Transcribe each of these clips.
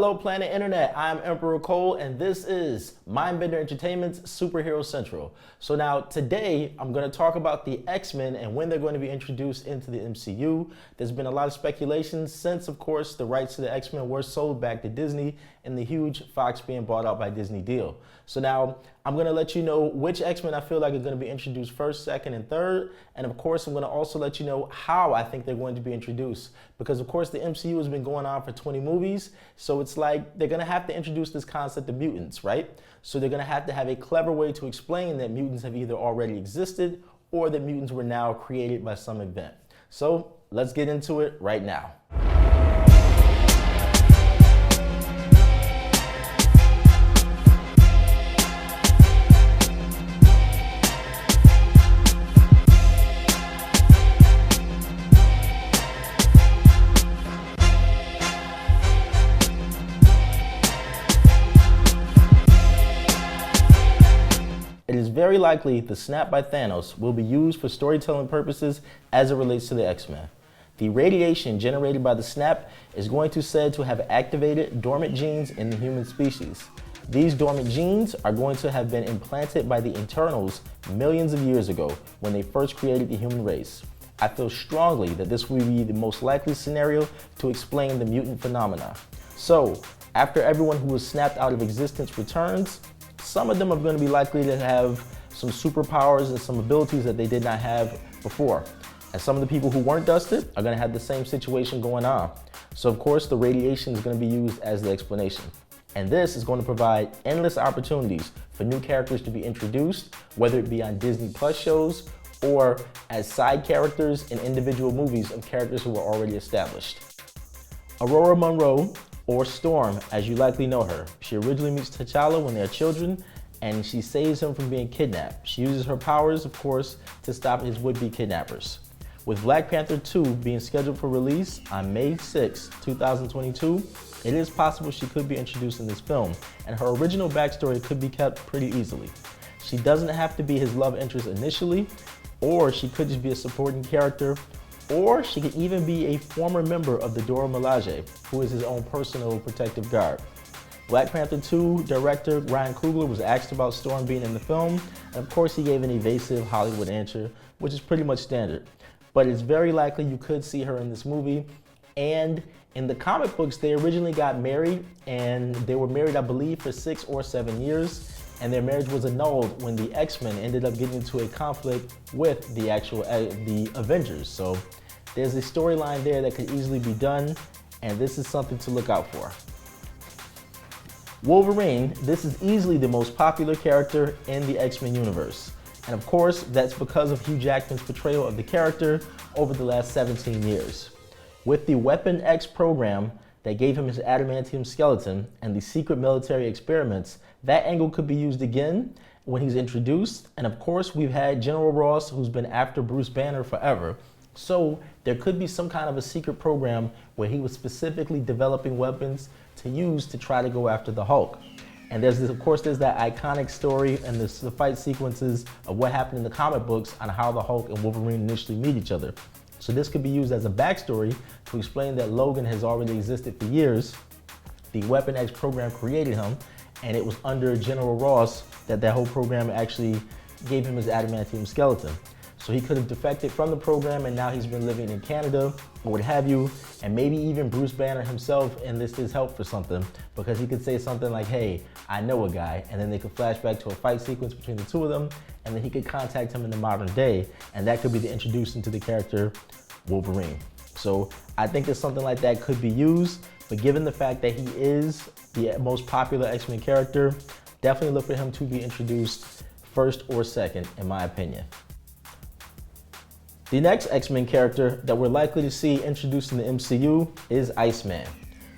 Hello Planet Internet, I'm Emperor Cole and this is Mindbender Entertainment's Superhero Central. So now today I'm going to talk about the X-Men and when they're going to be introduced into the MCU. There's been a lot of speculation since of course the rights to the X-Men were sold back to Disney in the huge Fox being bought out by Disney deal. So now I'm going to let you know which X-Men I feel like are going to be introduced first, second, and third. And of course, I'm going to also let you know how I think they're going to be introduced. Because of course, the MCU has been going on for 20 movies. So it's like they're going to have to introduce this concept of mutants, right? So they're going to have a clever way to explain that mutants have either already existed or that mutants were now created by some event. So let's get into it right now. It is very likely the snap by Thanos will be used for storytelling purposes as it relates to the X-Men. The radiation generated by the snap is going to said to have activated dormant genes in the human species. These dormant genes are going to have been implanted by the Eternals millions of years ago when they first created the human race. I feel strongly that this will be the most likely scenario to explain the mutant phenomena. So, after everyone who was snapped out of existence returns, some of them are going to be likely to have some superpowers and some abilities that they did not have before. And some of the people who weren't dusted are going to have the same situation going on. So of course, the radiation is going to be used as the explanation. And this is going to provide endless opportunities for new characters to be introduced, whether it be on Disney Plus shows or as side characters in individual movies of characters who were already established. Aurora Monroe, or Storm, as you likely know her. She originally meets T'Challa when they're children, and she saves him from being kidnapped. She uses her powers, of course, to stop his would-be kidnappers. With Black Panther 2 being scheduled for release on May 6, 2022, it is possible she could be introduced in this film, and her original backstory could be kept pretty easily. She doesn't have to be his love interest initially, or she could just be a supporting character, or she could even be a former member of the Dora Milaje, who is his own personal protective guard. Black Panther 2 director Ryan Coogler was asked about Storm being in the film, and of course he gave an evasive Hollywood answer, which is pretty much standard. But it's very likely you could see her in this movie, and in the comic books they originally got married, and they were married I believe for 6 or 7 years, and their marriage was annulled when the X-Men ended up getting into a conflict with the Avengers. So there's a storyline there that could easily be done, and this is something to look out for. Wolverine, this is easily the most popular character in the X-Men universe. And of course, that's because of Hugh Jackman's portrayal of the character over the last 17 years. With the Weapon X program that gave him his adamantium skeleton and the secret military experiments, that angle could be used again when he's introduced. And of course, we've had General Ross, who's been after Bruce Banner forever. So there could be some kind of a secret program where he was specifically developing weapons to use to try to go after the Hulk. And there's that iconic story and the fight sequences of what happened in the comic books on how the Hulk and Wolverine initially meet each other. So this could be used as a backstory to explain that Logan has already existed for years. The Weapon X program created him, and it was under General Ross that whole program actually gave him his adamantium skeleton. So he could have defected from the program, and now he's been living in Canada or what have you, and maybe even Bruce Banner himself enlisted his help for something, because he could say something like, hey, I know a guy, and then they could flash back to a fight sequence between the two of them, and then he could contact him in the modern day, and that could be the introduction to the character Wolverine. So I think that something like that could be used, but given the fact that he is the most popular X-Men character, definitely look for him to be introduced first or second, in my opinion. The next X-Men character that we're likely to see introduced in the MCU is Iceman.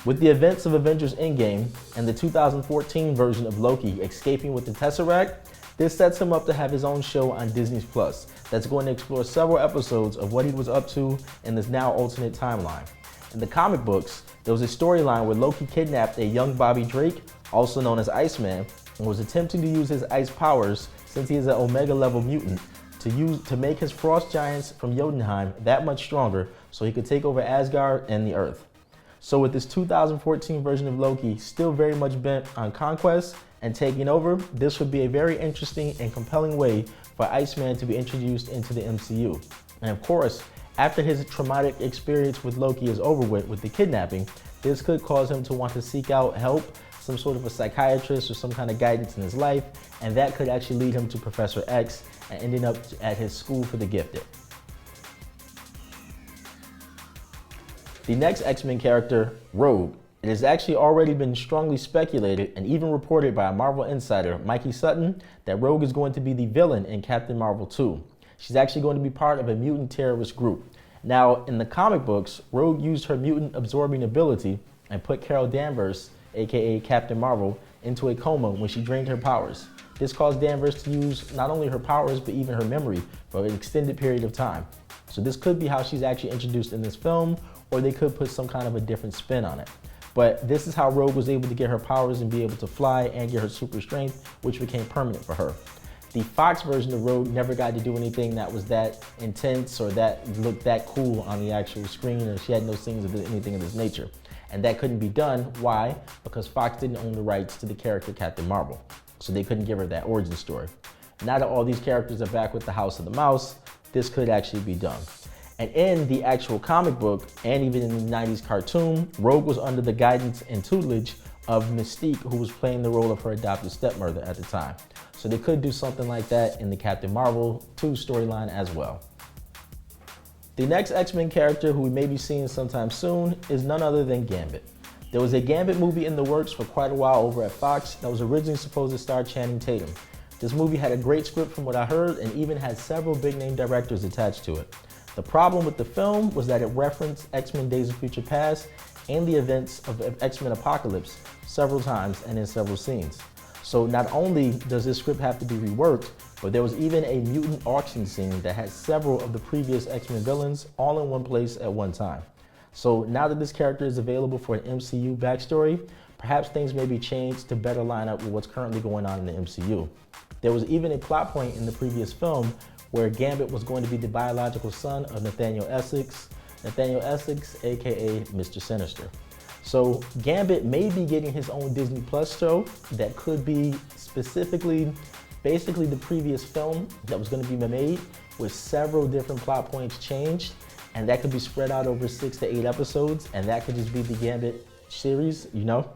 With the events of Avengers Endgame and the 2014 version of Loki escaping with the Tesseract, this sets him up to have his own show on Disney Plus that's going to explore several episodes of what he was up to in this now alternate timeline. In the comic books, there was a storyline where Loki kidnapped a young Bobby Drake, also known as Iceman, and was attempting to use his ice powers, since he is an Omega level mutant, to make his frost giants from Jotunheim that much stronger so he could take over Asgard and the Earth. So with this 2014 version of Loki still very much bent on conquest and taking over, this would be a very interesting and compelling way for Iceman to be introduced into the MCU. And of course, after his traumatic experience with Loki is over with the kidnapping, this could cause him to want to seek out help, some sort of a psychiatrist or some kind of guidance in his life, and that could actually lead him to Professor X and ending up at his school for the gifted. The next X-Men character, Rogue. It has actually already been strongly speculated and even reported by a Marvel insider, Mikey Sutton, that Rogue is going to be the villain in Captain Marvel 2. She's actually going to be part of a mutant terrorist group. Now, in the comic books, Rogue used her mutant absorbing ability and put Carol Danvers, aka Captain Marvel, into a coma when she drained her powers. This caused Danvers to use not only her powers, but even her memory for an extended period of time. So this could be how she's actually introduced in this film, or they could put some kind of a different spin on it. But this is how Rogue was able to get her powers and be able to fly and get her super strength, which became permanent for her. The Fox version of Rogue never got to do anything that was that intense or that looked that cool on the actual screen, or she had no scenes of anything of this nature. And that couldn't be done. Why? Because Fox didn't own the rights to the character Captain Marvel. So they couldn't give her that origin story. Now that all these characters are back with the House of the Mouse, this could actually be done. And in the actual comic book, and even in the 90s cartoon, Rogue was under the guidance and tutelage of Mystique, who was playing the role of her adopted stepmother at the time. So they could do something like that in the Captain Marvel 2 storyline as well. The next X-Men character who we may be seeing sometime soon is none other than Gambit. There was a Gambit movie in the works for quite a while over at Fox that was originally supposed to star Channing Tatum. This movie had a great script from what I heard and even had several big name directors attached to it. The problem with the film was that it referenced X-Men Days of Future Past and the events of X-Men Apocalypse several times and in several scenes. So not only does this script have to be reworked, but there was even a mutant auction scene that had several of the previous X-Men villains all in one place at one time. So now that this character is available for an MCU backstory, perhaps things may be changed to better line up with what's currently going on in the MCU. There was even a plot point in the previous film where Gambit was going to be the biological son of Nathaniel Essex, aka Mr. Sinister. So Gambit may be getting his own Disney Plus show that could be basically the previous film that was going to be made with several different plot points changed, and that could be spread out over 6 to 8 episodes, and that could just be the Gambit series, you know?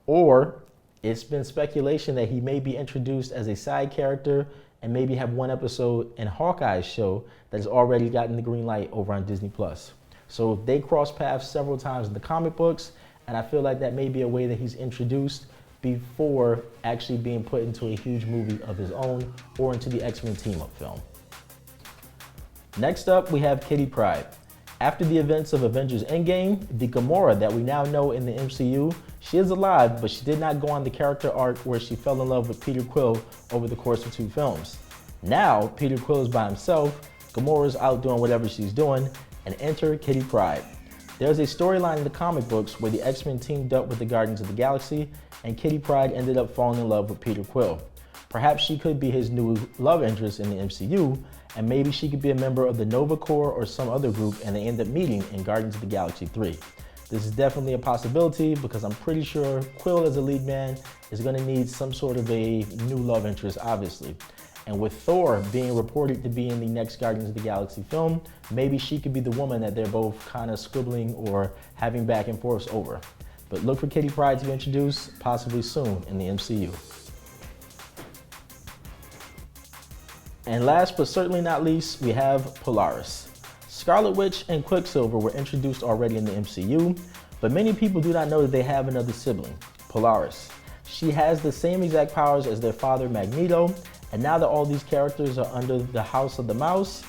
Or it's been speculation that he may be introduced as a side character and maybe have one episode in Hawkeye's show that has already gotten the green light over on Disney Plus. So they cross paths several times in the comic books, and I feel like that may be a way that he's introduced before actually being put into a huge movie of his own or into the X-Men team-up film. Next up, we have Kitty Pryde. After the events of Avengers Endgame, the Gamora that we now know in the MCU, she is alive, but she did not go on the character arc where she fell in love with Peter Quill over the course of 2 films. Now, Peter Quill is by himself, Gamora's out doing whatever she's doing, and enter Kitty Pryde. There's a storyline in the comic books where the X-Men teamed up with the Guardians of the Galaxy, and Kitty Pryde ended up falling in love with Peter Quill. Perhaps she could be his new love interest in the MCU, and maybe she could be a member of the Nova Corps or some other group, and they end up meeting in Guardians of the Galaxy 3. This is definitely a possibility because I'm pretty sure Quill as a lead man is going to need some sort of a new love interest, obviously. And with Thor being reported to be in the next Guardians of the Galaxy film, maybe she could be the woman that they're both kind of scribbling or having back and forth over. But look for Kitty Pryde to be introduced possibly soon in the MCU. And last but certainly not least, we have Polaris. Scarlet Witch and Quicksilver were introduced already in the MCU, but many people do not know that they have another sibling, Polaris. She has the same exact powers as their father Magneto, and now that all these characters are under the House of the Mouse,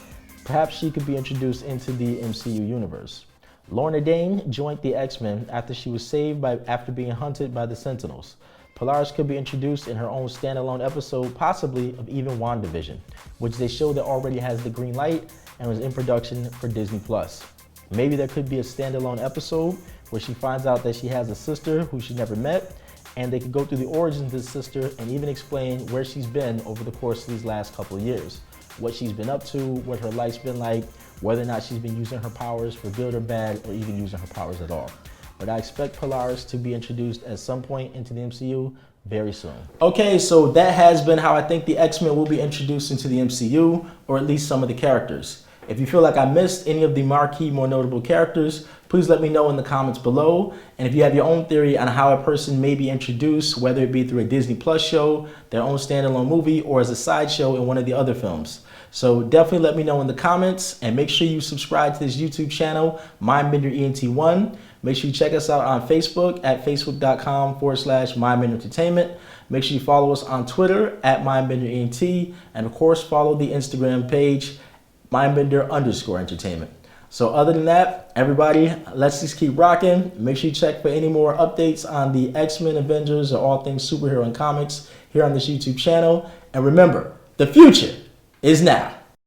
perhaps she could be introduced into the MCU universe. Lorna Dane joined the X-Men after she was saved after being hunted by the Sentinels. Polaris could be introduced in her own standalone episode, possibly of even WandaVision, which they show that already has the green light and was in production for Disney Plus. Maybe there could be a standalone episode where she finds out that she has a sister who she never met, and they could go through the origins of this sister and even explain where she's been over the course of these last couple of years, what she's been up to, what her life's been like, whether or not she's been using her powers for good or bad, or even using her powers at all. but I expect Polaris to be introduced at some point into the MCU very soon. Okay, so that has been how I think the X-Men will be introduced into the MCU, or at least some of the characters. If you feel like I missed any of the marquee, more notable characters, please let me know in the comments below. And if you have your own theory on how a person may be introduced, whether it be through a Disney Plus show, their own standalone movie, or as a sideshow in one of the other films. So definitely let me know in the comments, and make sure you subscribe to this YouTube channel, MindbenderENT1. Make sure you check us out on Facebook at facebook.com/MindbenderEntertainment. Make sure you follow us on Twitter at MindbenderENT, and of course follow the Instagram page Mindbender_entertainment. So other than that, everybody, let's just keep rocking. Make sure you check for any more updates on the X-Men, Avengers, or all things superhero and comics here on this YouTube channel. And remember, the future is now.